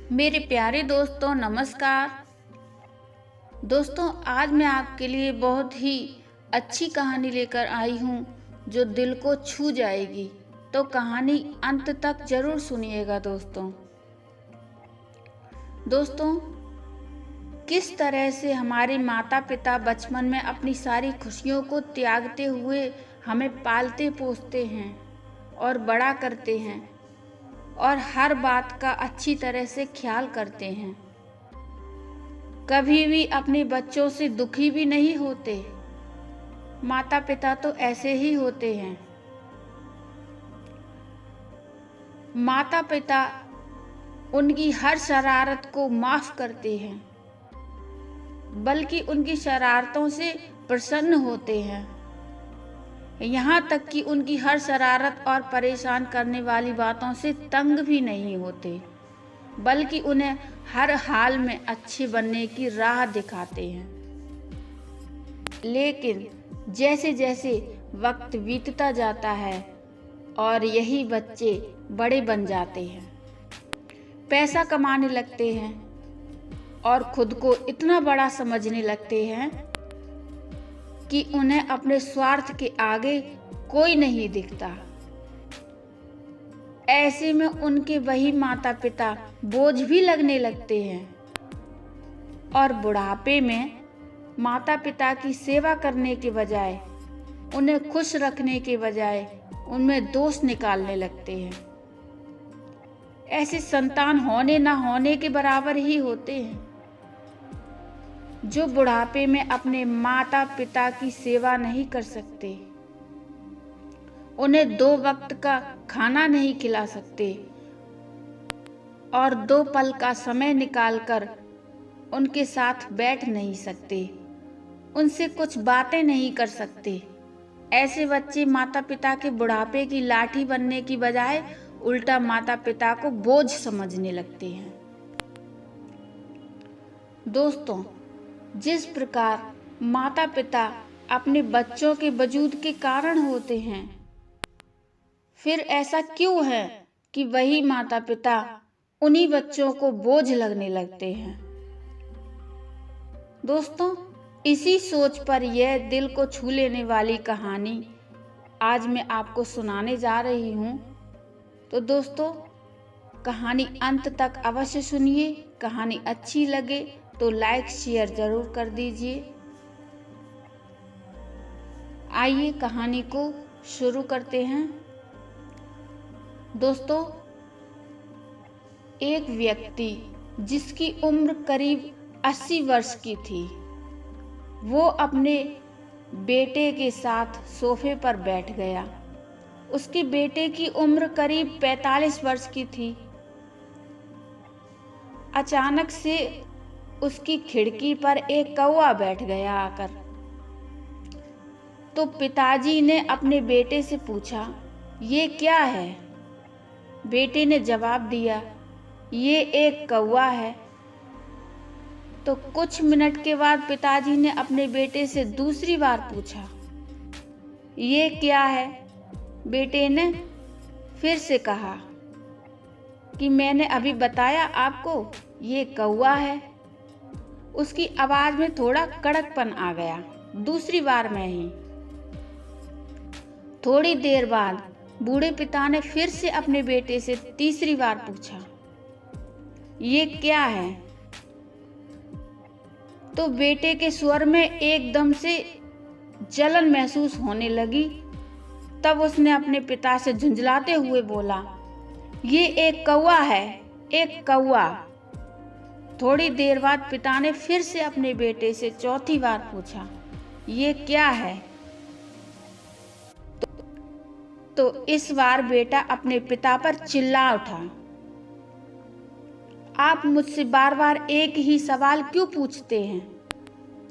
मेरे प्यारे दोस्तों, नमस्कार। दोस्तों, आज मैं आपके लिए बहुत ही अच्छी कहानी लेकर आई हूँ जो दिल को छू जाएगी। तो कहानी अंत तक जरूर सुनिएगा दोस्तों। किस तरह से हमारे माता पिता बचपन में अपनी सारी खुशियों को त्यागते हुए हमें पालते पोसते हैं और बड़ा करते हैं और हर बात का अच्छी तरह से ख्याल करते हैं। कभी भी अपने बच्चों से दुखी भी नहीं होते। माता पिता तो ऐसे ही होते हैं। माता पिता उनकी हर शरारत को माफ करते हैं, बल्कि उनकी शरारतों से प्रसन्न होते हैं। यहाँ तक कि उनकी हर शरारत और परेशान करने वाली बातों से तंग भी नहीं होते, बल्कि उन्हें हर हाल में अच्छे बनने की राह दिखाते हैं। लेकिन जैसे जैसे वक्त बीतता जाता है और यही बच्चे बड़े बन जाते हैं, पैसा कमाने लगते हैं और खुद को इतना बड़ा समझने लगते हैं कि उन्हें अपने स्वार्थ के आगे कोई नहीं दिखता। ऐसे में उनके वही माता पिता बोझ भी लगने लगते हैं और बुढ़ापे में माता पिता की सेवा करने के बजाय, उन्हें खुश रखने के बजाय उनमें दोष निकालने लगते हैं। ऐसे संतान होने ना होने के बराबर ही होते हैं, जो बुढ़ापे में अपने माता पिता की सेवा नहीं कर सकते, उन्हें 2 वक्त का खाना नहीं खिला सकते और 2 पल का समय निकालकर उनके साथ बैठ नहीं सकते, उनसे कुछ बातें नहीं कर सकते। ऐसे बच्चे माता पिता के बुढ़ापे की लाठी बनने की बजाय उल्टा माता पिता को बोझ समझने लगते हैं। दोस्तों, जिस प्रकार माता पिता अपने बच्चों के वजूद के कारण होते हैं, फिर ऐसा क्यों है कि वही माता पिता उन्हीं बच्चों को बोझ लगने लगते हैं। दोस्तों, इसी सोच पर यह दिल को छू लेने वाली कहानी आज मैं आपको सुनाने जा रही हूँ। तो दोस्तों, कहानी अंत तक अवश्य सुनिए। कहानी अच्छी लगे तो लाइक शेयर जरूर कर दीजिए। आइए कहानी को शुरू करते हैं। दोस्तों, एक व्यक्ति जिसकी उम्र करीब 80 वर्ष की थी, वो अपने बेटे के साथ सोफे पर बैठ गया। उसके बेटे की उम्र करीब 45 वर्ष की थी। अचानक से उसकी खिड़की पर एक कौवा बैठ गया आकर। तो पिताजी ने अपने बेटे से पूछा, ये क्या है? बेटे ने जवाब दिया, ये एक कौवा है। तो कुछ मिनट के बाद पिताजी ने अपने बेटे से दूसरी बार पूछा, ये क्या है? बेटे ने फिर से कहा कि मैंने अभी बताया आपको, ये कौवा है। उसकी आवाज में थोड़ा कड़कपन आ गया दूसरी बार में ही। थोड़ी देर बाद बूढ़े पिता ने फिर से अपने बेटे से तीसरी बार पूछा, ये क्या है? तो बेटे के स्वर में एकदम से जलन महसूस होने लगी। तब उसने अपने पिता से झुंझलाते हुए बोला, ये एक कौवा है, एक कौवा। थोड़ी देर बाद पिता ने फिर से अपने बेटे से चौथी बार पूछा, ये क्या है? तो इस बार बेटा अपने पिता पर चिल्ला उठा, आप मुझसे बार बार एक ही सवाल क्यों पूछते हैं,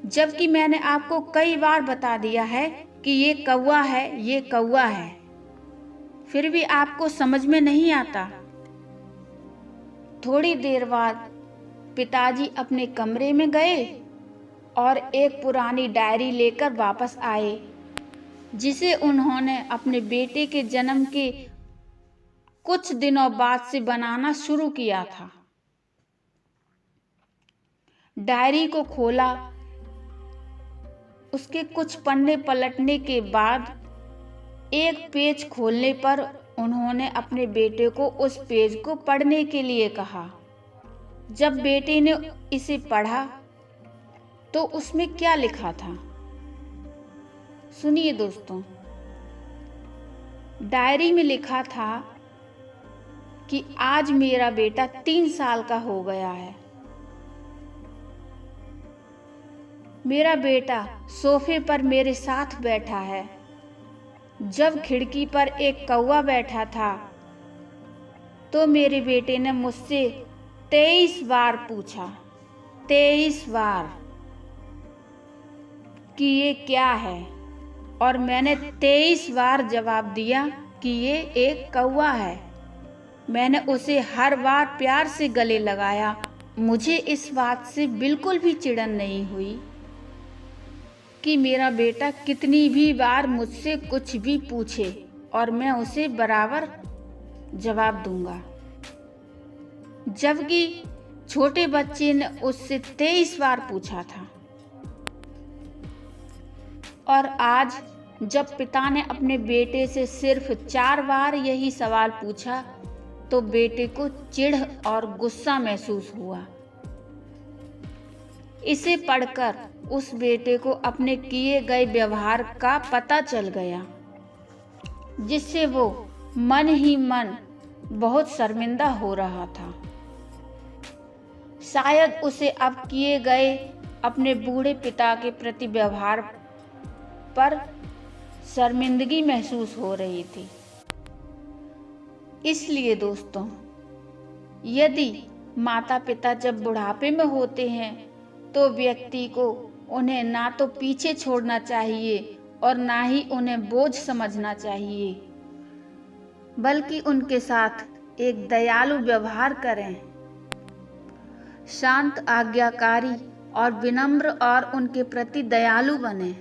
जबकि मैंने आपको कई बार बता दिया है कि ये कौवा है, ये कौवा है। फिर भी आपको समझ में नहीं आता। थोड़ी देर बाद पिताजी अपने कमरे में गए और एक पुरानी डायरी लेकर वापस आए, जिसे उन्होंने अपने बेटे के जन्म के कुछ दिनों बाद से बनाना शुरू किया था। डायरी को खोला। उसके कुछ पन्ने पलटने के बाद एक पेज खोलने पर उन्होंने अपने बेटे को उस पेज को पढ़ने के लिए कहा। जब बेटे ने इसे पढ़ा तो उसमें क्या लिखा था, सुनिए दोस्तों। डायरी में लिखा था कि आज मेरा बेटा 3 साल का हो गया है। मेरा बेटा सोफे पर मेरे साथ बैठा है। जब खिड़की पर एक कौवा बैठा था तो मेरे बेटे ने मुझसे 23 बार पूछा, 23 बार, कि ये क्या है, और मैंने 23 बार जवाब दिया कि ये एक कौवा है। मैंने उसे हर बार प्यार से गले लगाया। मुझे इस बात से बिल्कुल भी चिढ़न नहीं हुई कि मेरा बेटा कितनी भी बार मुझसे कुछ भी पूछे और मैं उसे बराबर जवाब दूंगा, जबकि छोटे बच्चे ने उससे 23 बार पूछा था। और आज जब पिता ने अपने बेटे से सिर्फ 4 बार यही सवाल पूछा तो बेटे को चिढ़ और गुस्सा महसूस हुआ। इसे पढ़कर उस बेटे को अपने किए गए व्यवहार का पता चल गया, जिससे वो मन ही मन बहुत शर्मिंदा हो रहा था। शायद उसे अब किए गए अपने बूढ़े पिता के प्रति व्यवहार पर शर्मिंदगी महसूस हो रही थी। इसलिए दोस्तों, यदि माता पिता जब बुढ़ापे में होते हैं तो व्यक्ति को उन्हें ना तो पीछे छोड़ना चाहिए और ना ही उन्हें बोझ समझना चाहिए, बल्कि उनके साथ एक दयालु व्यवहार करें, शांत, आज्ञाकारी और विनम्र और उनके प्रति दयालु बने।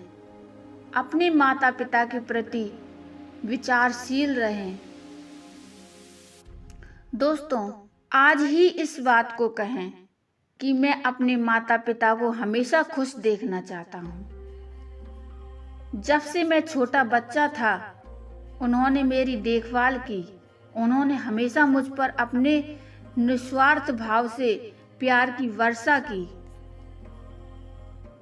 अपने माता पिता के प्रति विचारशील रहें। दोस्तों, आज ही इस बात को कहें कि मैं अपने माता पिता को हमेशा खुश देखना चाहता हूँ। जब से मैं छोटा बच्चा था उन्होंने मेरी देखभाल की। उन्होंने हमेशा मुझ पर अपने निस्वार्थ भाव से प्यार की वर्षा की।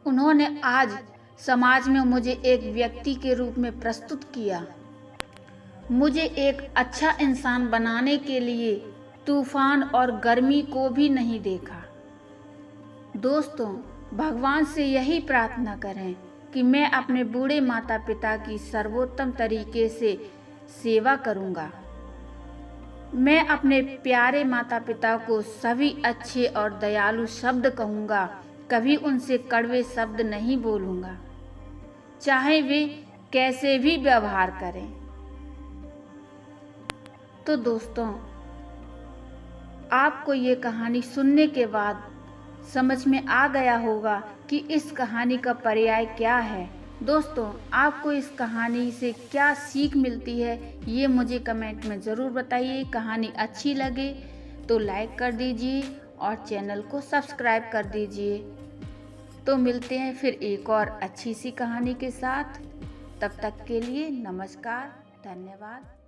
उन्होंने आज समाज में मुझे एक व्यक्ति के रूप में प्रस्तुत किया। मुझे एक अच्छा इंसान बनाने के लिए तूफान और गर्मी को भी नहीं देखा। दोस्तों, भगवान से यही प्रार्थना करें कि मैं अपने बूढ़े माता पिता की सर्वोत्तम तरीके से सेवा करूंगा। मैं अपने प्यारे माता पिता को सभी अच्छे और दयालु शब्द कहूंगा, कभी उनसे कड़वे शब्द नहीं बोलूंगा, चाहे वे कैसे भी व्यवहार करें। तो दोस्तों, आपको ये कहानी सुनने के बाद समझ में आ गया होगा कि इस कहानी का पर्याय क्या है। दोस्तों, आपको इस कहानी से क्या सीख मिलती है ये मुझे कमेंट में ज़रूर बताइए। कहानी अच्छी लगे तो लाइक कर दीजिए और चैनल को सब्सक्राइब कर दीजिए। तो मिलते हैं फिर एक और अच्छी सी कहानी के साथ। तब तक के लिए नमस्कार, धन्यवाद।